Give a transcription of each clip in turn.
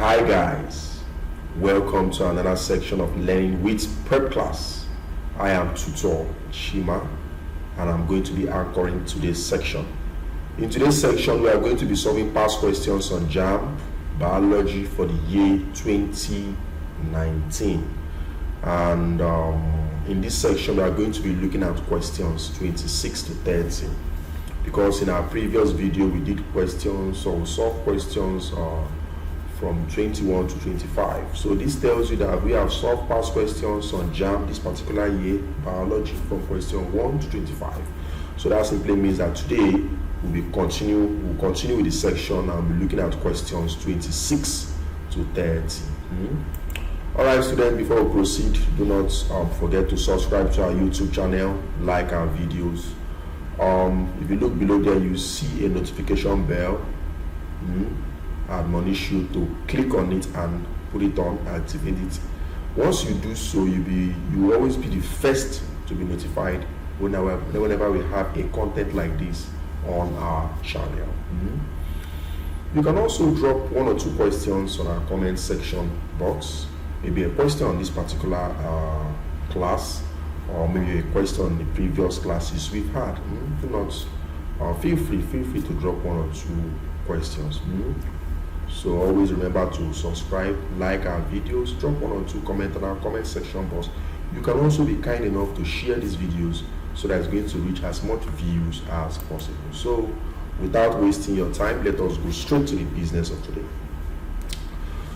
Hi guys, welcome to another section of Learning with Prepclass. I am tutor Shima and I'm going to be anchoring today's section. In today's section, we are going to be solving past questions on Jamb biology for the year 2019. And in this section, we are going to be looking at questions 26 to 30. Because in our previous video, we did questions or solved questions from 21 to 25. So this tells you that we have solved past questions on Jamb this particular year, biology, from question 1 to 25. So that simply means that today we'll continue with this section and we'll be looking at questions 26 to 30. Alright students, before we proceed, do not forget to subscribe to our YouTube channel, like our videos. If you look below there, you see a notification bell. I admonish you to click on it and put it on, activate it. Once you do so, you will always be the first to be notified whenever we have a content like this on our channel. You can also drop one or two questions on our comment section box. Maybe a question on this particular class, or maybe a question on the previous classes we've had. Do not feel free to drop one or two questions. So always remember to subscribe, like our videos, drop one or two comments on our comment section box. You can also be kind enough to share these videos so that it's going to reach as much views as possible. So without wasting your time, let us go straight to the business of today.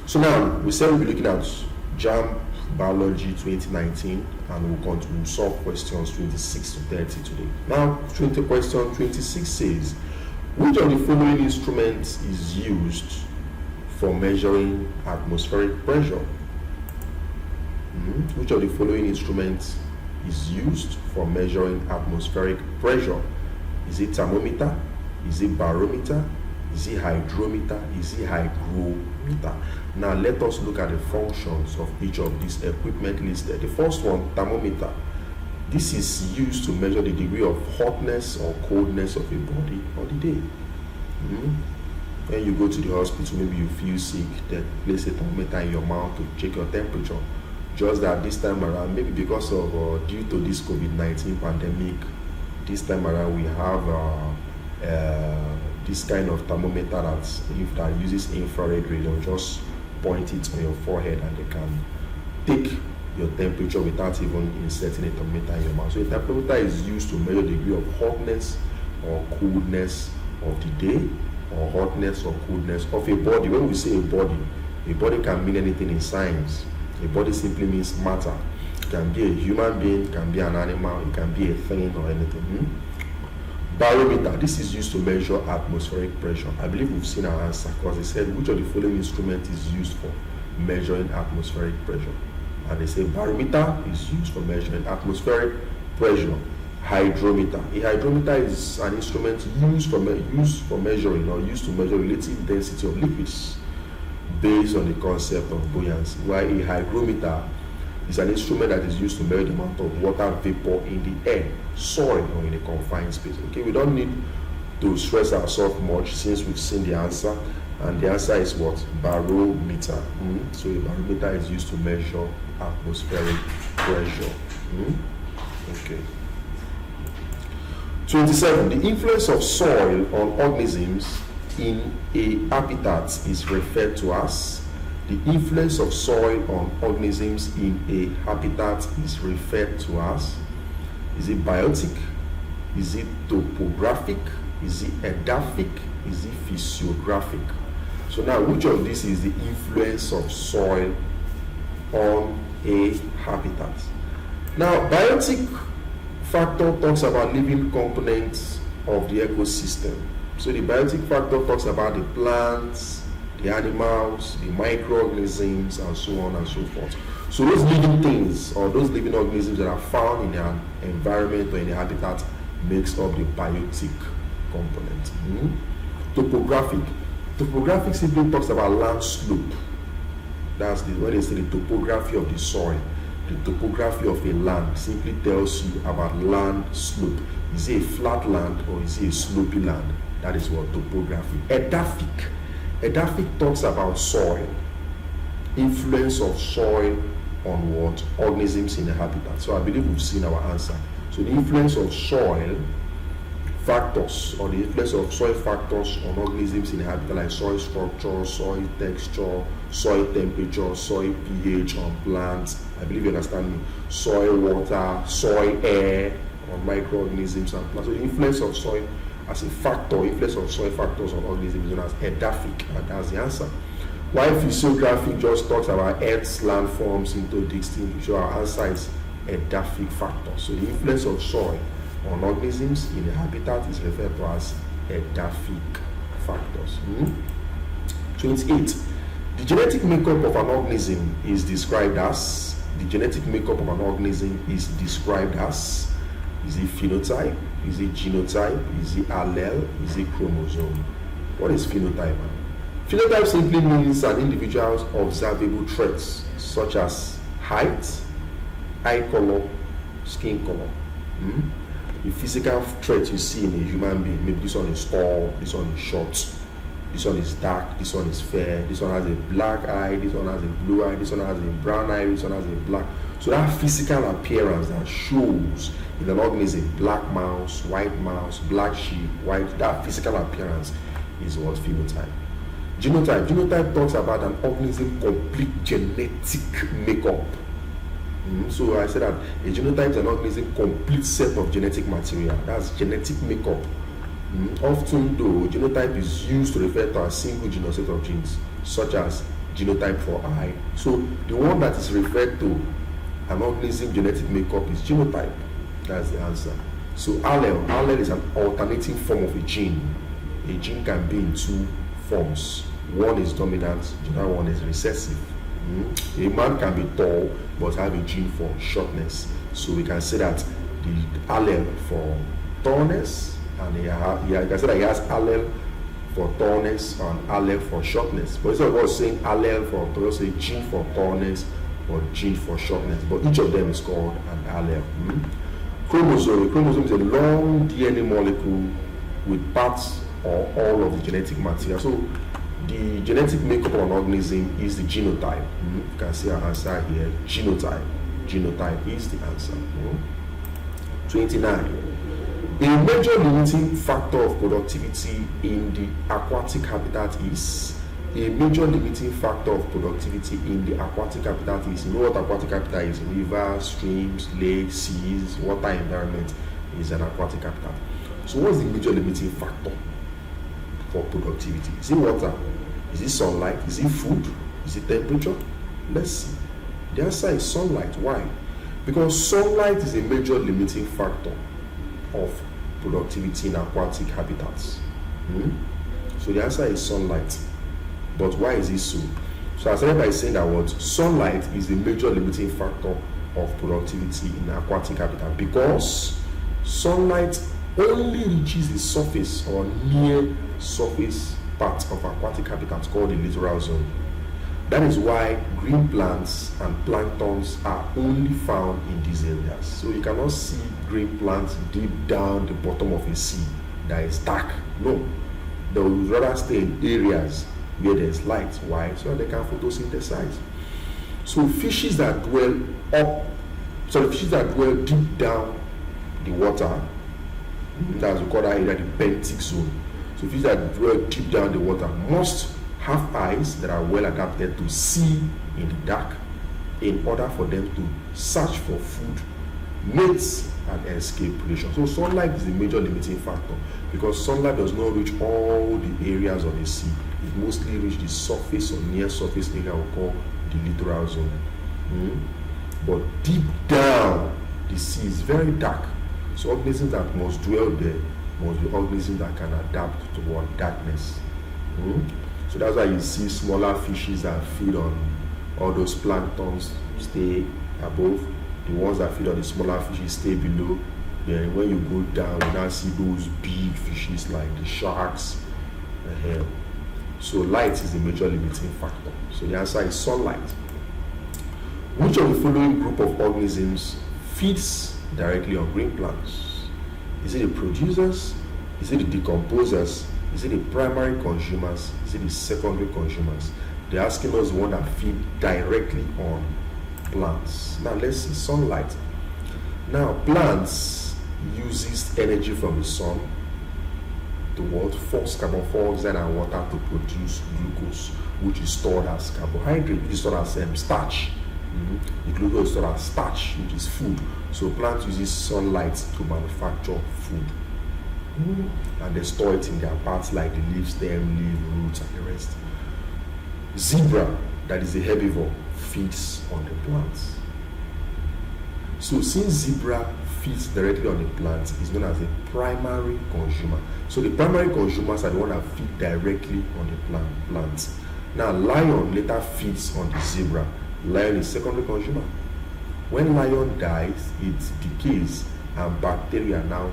So now we said we'll be looking at Jamb biology 2019 and we'll solve questions 26 to 30 today. Now question 26 says, which of the following instruments is used for measuring atmospheric pressure? Which of the following instruments is used for measuring atmospheric pressure? Is it thermometer? Is it barometer? Is it hydrometer? Is it hygrometer? Now let us look at the functions of each of these equipment listed. The first one, thermometer. This is used to measure the degree of hotness or coldness of a body or the day. When you go to the hospital, maybe you feel sick, they place a thermometer in your mouth to check your temperature. Just that this time around, maybe because of due to this COVID-19 pandemic, this time around we have this kind of thermometer that uses infrared ray. They'll just point it on your forehead and they can take your temperature without even inserting a thermometer in your mouth. So a thermometer is used to measure the degree of hotness or coolness of the day, or hotness or coolness of a body. When we say a body can mean anything in science. A body simply means matter. It can be a human being, it can be an animal, it can be a thing or anything. Barometer, this is used to measure atmospheric pressure. I believe we've seen our answer because they said which of the following instrument is used for measuring atmospheric pressure. And they say barometer is used for measuring atmospheric pressure. Hydrometer. A hydrometer is an instrument used to measure relative density of liquids based on the concept of buoyancy. While a hygrometer is an instrument that is used to measure the amount of water vapor in the air, soil, or in a confined space. Okay, we don't need to stress ourselves much since we've seen the answer, and the answer is what? Barometer. So a barometer is used to measure atmospheric pressure. Okay. 27. The influence of soil on organisms in a habitat is referred to as. The influence of soil on organisms in a habitat is referred to as. Is it biotic? Is it topographic? Is it edaphic? Is it physiographic? So now, which of these is the influence of soil on a habitat? Now, biotic factor talks about living components of the ecosystem. So the biotic factor talks about the plants, the animals, the microorganisms, and so on and so forth. So those living things or those living organisms that are found in an environment or in a habitat makes up the biotic component. Topographic simply talks about land slope. That's when they say the topography of the soil. The topography of a land simply tells you about land slope. Is it a flat land or is it a slopy land? That is what topography. Edaphic talks about soil. influence of soil on what? Organisms in the habitat. So I believe we've seen our answer. So the influence of soil factors, or the influence of soil factors on organisms in the habitat, like soil structure, soil texture, soil temperature, soil pH on plants. I believe you understand me. Soil water, soil air on microorganisms and plants. So the influence of soil as a factor, influence of soil factors on organisms is known as edaphic, and that's the answer. While physiography just talks about Earth's landforms into distinct, so our answer is edaphic factors. So the influence of soil on organisms in the habitat is referred to as edaphic factors. 28. The genetic makeup of an organism is described as, is it phenotype, is it genotype, is it allele, is it chromosome? What is phenotype? Phenotype simply means an individual's observable traits such as height, eye color, skin color. The physical traits you see in a human being, maybe this one is tall, this one is short, this one is dark, this one is fair, this one has a black eye, this one has a blue eye, this one has a brown eye, this one has a black. So that physical appearance that shows in an organism, black mouse, black sheep, white, that physical appearance is what phenotype. Genotype talks about an organism's complete genetic makeup. So I said that a genotype is an organism's complete set of genetic material. That's genetic makeup. Often though, genotype is used to refer to a single genus set of genes, such as genotype for eye. So the one that is referred to an organism genetic makeup is genotype. That's the answer. So allele is an alternating form of a gene. A gene can be in two forms. One is dominant, the other one is recessive. A man can be tall but have a gene for shortness. So we can say that the allele for tallness, and you can say that he has allele for tallness and allele for shortness. But instead of saying allele for tallness, say gene for tallness or gene for shortness. But each of them is called an allele. Chromosome. A chromosome is a long DNA molecule with parts or all of the genetic material. So the genetic makeup of an organism is the genotype. You can see our answer here. Genotype is the answer. 29. A major limiting factor of productivity in the aquatic habitat is you know what aquatic habitat is? Rivers, streams, lakes, seas, water environment is an aquatic habitat. So what's the major limiting factor for productivity? Is it water? Is it sunlight? Is it food? Is it temperature? Let's see. The answer is sunlight. Why? Because sunlight is a major limiting factor of productivity in aquatic habitats. So the answer is sunlight. But why is it so? So I started by saying that what sunlight is the major limiting factor of productivity in aquatic habitat, because sunlight only reaches the surface or near surface part of aquatic habitats called the littoral zone. That is why green plants and planktons are only found in these areas. So you cannot see green plants deep down the bottom of a sea that is dark. No, they would rather stay in areas where there's light. Why? So they can photosynthesize. So fishes that dwell deep down the water, that's we call that area the benthic zone. So fishes that dwell deep down the water must have eyes that are well adapted to see in the dark in order for them to search for food, mates, and escape predation. So sunlight is the major limiting factor, because sunlight does not reach all the areas of the sea. It mostly reaches the surface or near surface area we call the littoral zone. But deep down the sea is very dark. So organisms that must dwell there must be organisms that can adapt to what? Darkness. So that's why you see smaller fishes that feed on all those planktons stay above. The ones that feed on the smaller fishes stay below. Then when you go down, you now see those big fishes like the sharks. So light is the major limiting factor. So the answer is sunlight. Which of the following group of organisms feeds directly on green plants? Is it the producers? Is it the decomposers? Is it the primary consumers? Is it the secondary consumers? They're asking us the one that feed directly on plants. Now let's see sunlight. Now plants uses energy from the sun, the what force carbon dioxide and water to produce glucose, which is stored as carbohydrate, which is stored as starch. The glucose is stored as starch, which is food. So plants uses sunlight to manufacture food. And they store it in their parts like the leaf, stem, leaf, roots, and the rest. Zebra, that is a herbivore, feeds on the plants. So since zebra feeds directly on the plants, it's known as a primary consumer. So the primary consumers are the ones that feed directly on the plants. Now lion later feeds on the zebra. Lion is secondary consumer. When lion dies, it decays and bacteria now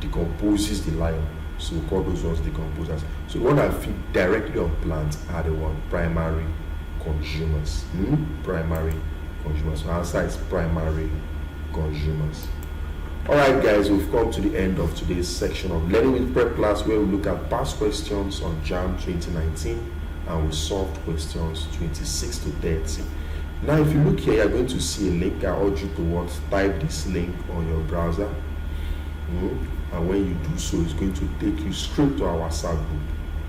decomposes the lion. So we call those ones decomposers. So the ones that feed directly on plants are the one primary consumers. Primary consumers. So answer is primary consumers. Alright guys, we've come to the end of today's section of Learning with Prep Class, where we look at past questions on Jamb 2019 and we solved questions 26 to 30. Now if you look here, you're going to see a link. I urge you to type this link on your browser. And when you do so, it's going to take you straight to our WhatsApp group.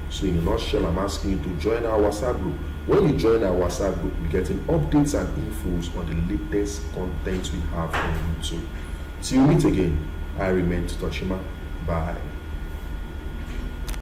So in a nutshell, I'm asking you to join our WhatsApp group. When you join our WhatsApp group, you're getting updates and infos on the latest content we have on YouTube. Till we meet again, I remain Tutoshima. Bye.